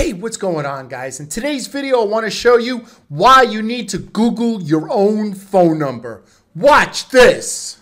Hey, what's going on, guys? In today's video, I want to show you why you need to Google your own phone number. Watch this.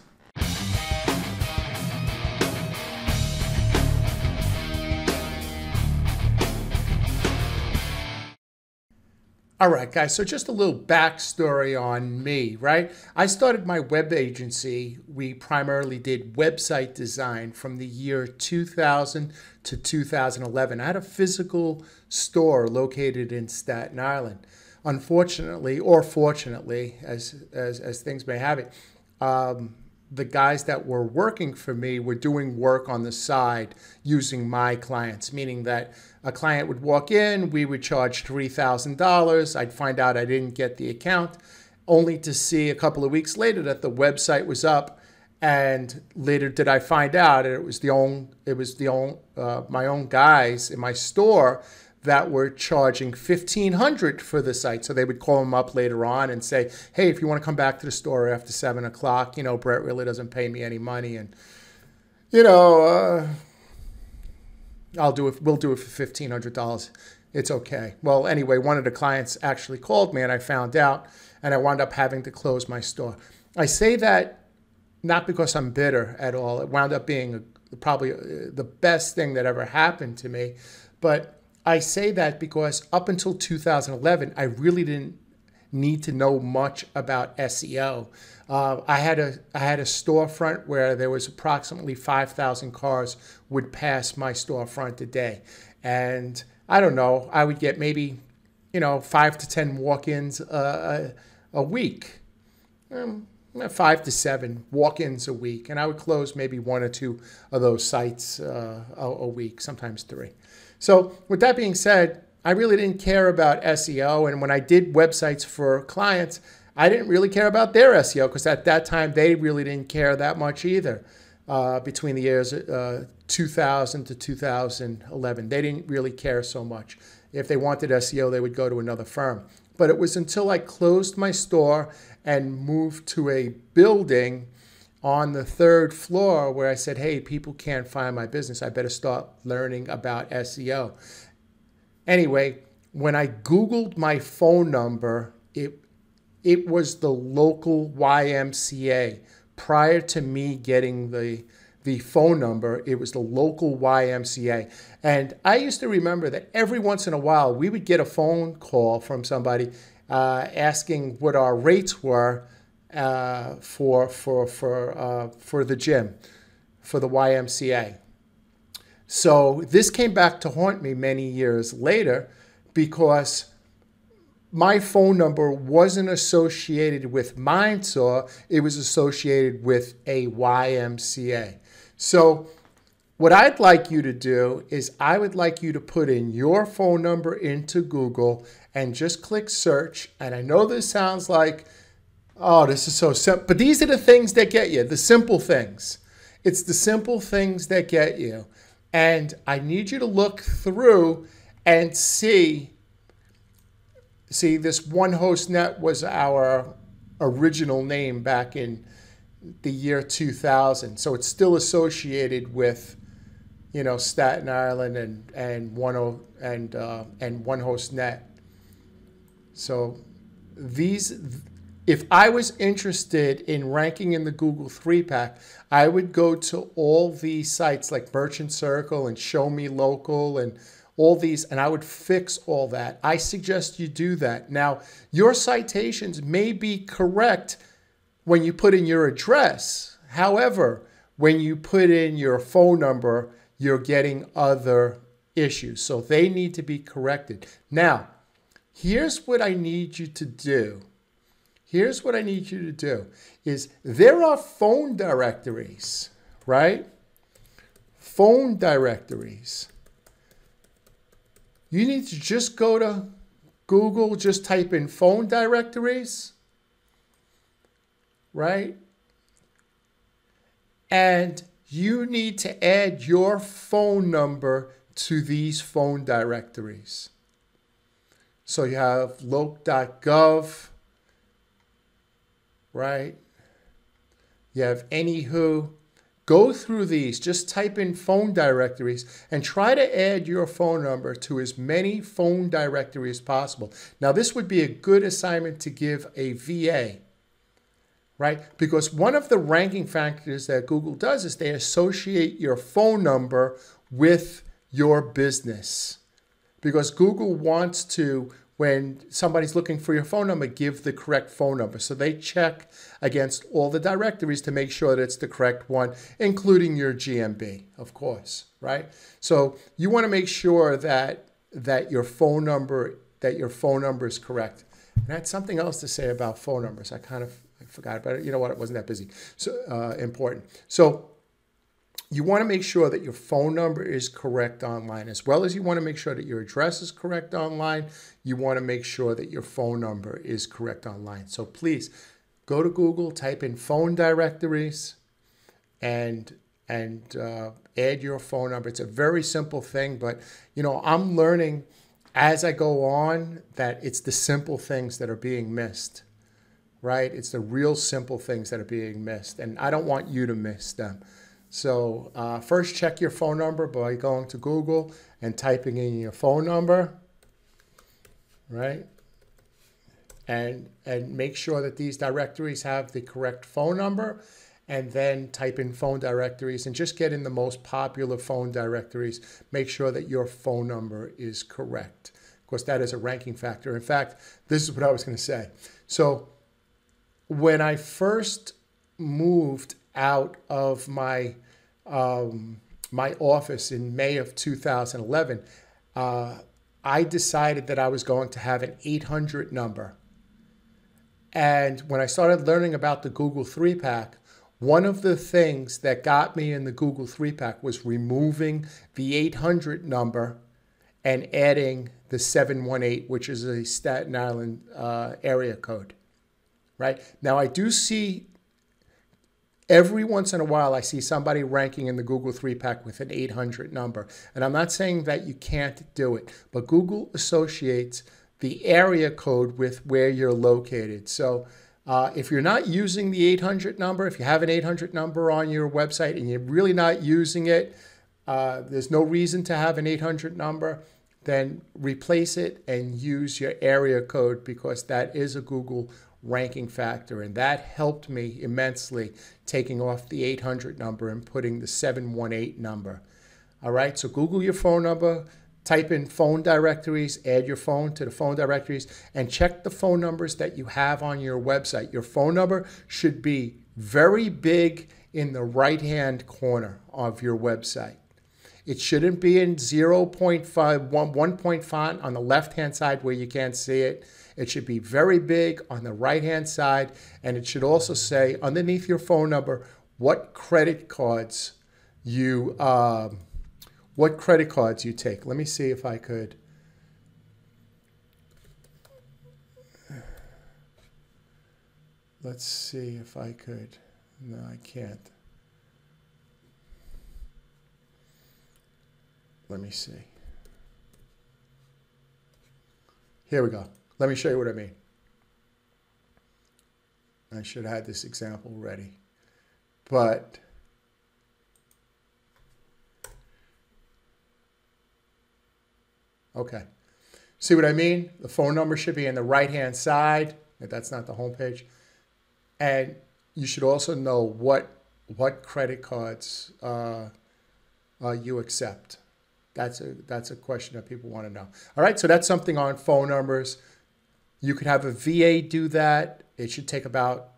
All right, guys, so just a little backstory on me, right? I started my web agency. We primarily did website design from the year 2000 to 2011. I had a physical store located in Staten Island. Unfortunately, or fortunately, as things may have it, the guys that were working for me were doing work on the side using my clients, meaning that a client would walk in, we would charge $3,000. I'd find out I didn't get the account, only to see a couple of weeks later that the website was up. And later did I find out it was my own guys in my store that were charging $1,500 for the site. So they would call them up later on and say, hey, if you want to come back to the store after 7 o'clock, you know, Brett really doesn't pay me any money. And, you know, we'll do it for $1,500. It's okay. Well, anyway, one of the clients actually called me and I found out, and I wound up having to close my store. I say that not because I'm bitter at all. It wound up being probably the best thing that ever happened to me. But I say that because up until 2011, I really didn't need to know much about SEO. I had a storefront where there was approximately 5,000 cars would pass my storefront a day. And I don't know, I would get maybe, 5 to 10 walk-ins a week. 5 to 7 walk-ins a week. And I would close maybe 1 or 2 of those sites a week, sometimes 3. So with that being said, I really didn't care about SEO. And when I did websites for clients, I didn't really care about their SEO because at that time, they really didn't care that much either. Between the years 2000 to 2011, they didn't really care so much. If they wanted SEO, they would go to another firm. But it was until I closed my store and moved to a building on the 3rd floor where I said, hey, people can't find my business. I better start learning about SEO. Anyway, when I Googled my phone number, it was the local YMCA. Prior to me getting the phone number, it was the local YMCA. And I used to remember that every once in a while, we would get a phone call from somebody asking what our rates were for the gym, for the YMCA. So this came back to haunt me many years later because my phone number wasn't associated with Mindsaw, it was associated with a YMCA. So what I'd like you to do is I would like you to put in your phone number into Google and just click search. And I know this sounds like, oh, this is so simple. But these are the things that get you, the simple things. It's the simple things that get you. And I need you to look through and see this One Host Net was our original name back in the year 2000. So it's still associated with, Staten Island and One Host Net. So if I was interested in ranking in the Google 3-pack, I would go to all these sites like Merchant Circle and Show Me Local and all these, and I would fix all that. I suggest you do that. Now, your citations may be correct when you put in your address. However, when you put in your phone number, you're getting other issues. So they need to be corrected. Now, here's what I need you to do. Here's what I need you to do is there are phone directories, right? Phone directories. You need to just go to Google, just type in phone directories, right? And you need to add your phone number to these phone directories. So you have loc.gov, right? You have Anywho, Go through these, just type in phone directories and try to add your phone number to as many phone directories as possible. Now, this would be a good assignment to give a VA, right? Because one of the ranking factors that Google does is they associate your phone number with your business. Because Google wants to, when somebody's looking for your phone number, give the correct phone number. So they check against all the directories to make sure that it's the correct one, including your GMB, of course, right? So you want to make sure that your phone number is correct. And I had something else to say about phone numbers. I forgot about it. You know what? It wasn't that busy. So important. So you want to make sure that your phone number is correct online, as well as you want to make sure that your address is correct online. You want to make sure that your phone number is correct online. So please go to Google, type in phone directories, and add your phone number. It's a very simple thing, but you know, I'm learning as I go on that it's the simple things that are being missed, right? It's the real simple things that are being missed, and I don't want you to miss them. So first, check your phone number by going to Google and typing in your phone number, right? And make sure that these directories have the correct phone number, and then type in phone directories and just get in the most popular phone directories. Make sure that your phone number is correct. Of course, that is a ranking factor. In fact, this is what I was going to say. So when I first moved out of my my office in May of 2011, I decided that I was going to have an 800 number. And when I started learning about the Google 3-pack, one of the things that got me in the Google 3-pack was removing the 800 number and adding the 718, which is a Staten Island area code, right? Now, I do see every once in a while, I see somebody ranking in the Google 3-pack with an 800 number. And I'm not saying that you can't do it, but Google associates the area code with where you're located. So if you're not using the 800 number, if you have an 800 number on your website and you're really not using it, there's no reason to have an 800 number, then replace it and use your area code, because that is a Google ranking factor, and that helped me immensely, taking off the 800 number and putting the 718 number. All right, so Google your phone number, type in phone directories, add your phone to the phone directories, and check the phone numbers that you have on your website. Your phone number should be very big in the right-hand corner of your website. It shouldn't be in 0.5, 1 point font on the left-hand side where you can't see it. It should be very big on the right-hand side, and it should also say underneath your phone number what credit cards you take. Let me see if I could. Let's see if I could. No, I can't. Let me see. Here we go. Let me show you what I mean. I should have had this example ready. But okay. See what I mean? The phone number should be in the right-hand side. If that's not the home page. And you should also know what credit cards you accept. That's a question that people want to know. All right, so that's something on phone numbers. You could have a VA do that. It should take about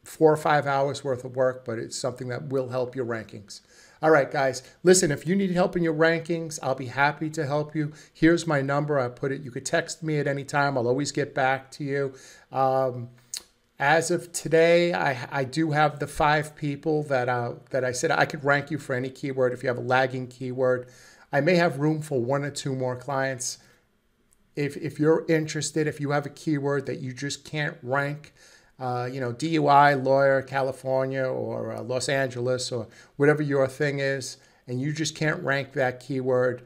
4 or 5 hours worth of work, but it's something that will help your rankings. All right, guys, listen, if you need help in your rankings, I'll be happy to help you. Here's my number. I put it. You could text me at any time. I'll always get back to you. As of today, I do have the 5 people that I said I could rank you for any keyword if you have a lagging keyword. I may have room for 1 or 2 more clients. If you're interested, if you have a keyword that you just can't rank, you know, DUI, lawyer, California, or Los Angeles, or whatever your thing is, and you just can't rank that keyword,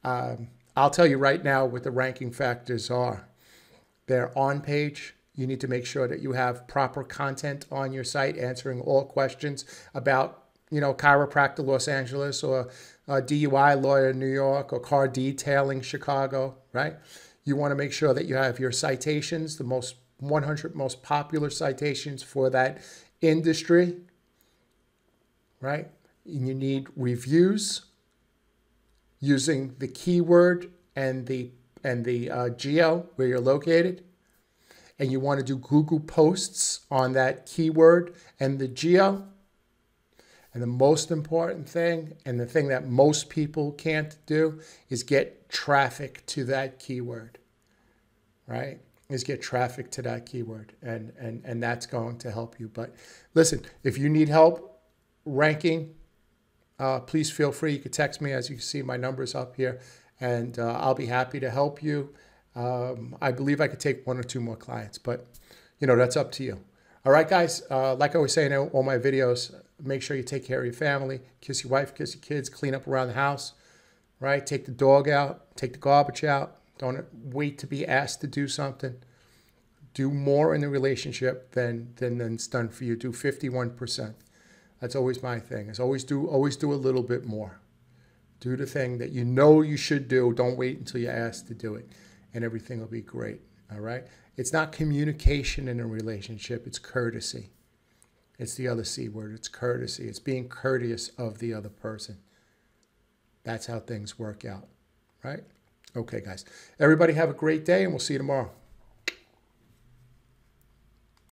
I'll tell you right now what the ranking factors are. They're on page. You need to make sure that you have proper content on your site, answering all questions about chiropractor Los Angeles, or a DUI lawyer New York, or car detailing Chicago, right? You want to make sure that you have your citations, the 100 most popular citations for that industry, right? And you need reviews using the keyword and the geo where you're located. And you want to do Google posts on that keyword and the geo. And the most important thing, and the thing that most people can't do, is get traffic to that keyword, right? Is get traffic to that keyword. And that's going to help you. But listen, if you need help ranking, please feel free. You can text me. As you can see, my number's up here, and I'll be happy to help you. I believe I could take 1 or 2 more clients, but that's up to you. All right, guys, like I always say in all my videos, make sure you take care of your family, kiss your wife, kiss your kids, clean up around the house, right? Take the dog out, take the garbage out. Don't wait to be asked to do something. Do more in the relationship than it's done for you. Do 51%. That's always my thing. Is always do a little bit more. Do the thing that you should do. Don't wait until you're asked to do it, and everything will be great. All right? It's not communication in a relationship. It's courtesy. It's the other C word. It's courtesy. It's being courteous of the other person. That's how things work out, right? Okay, guys. Everybody have a great day, and we'll see you tomorrow.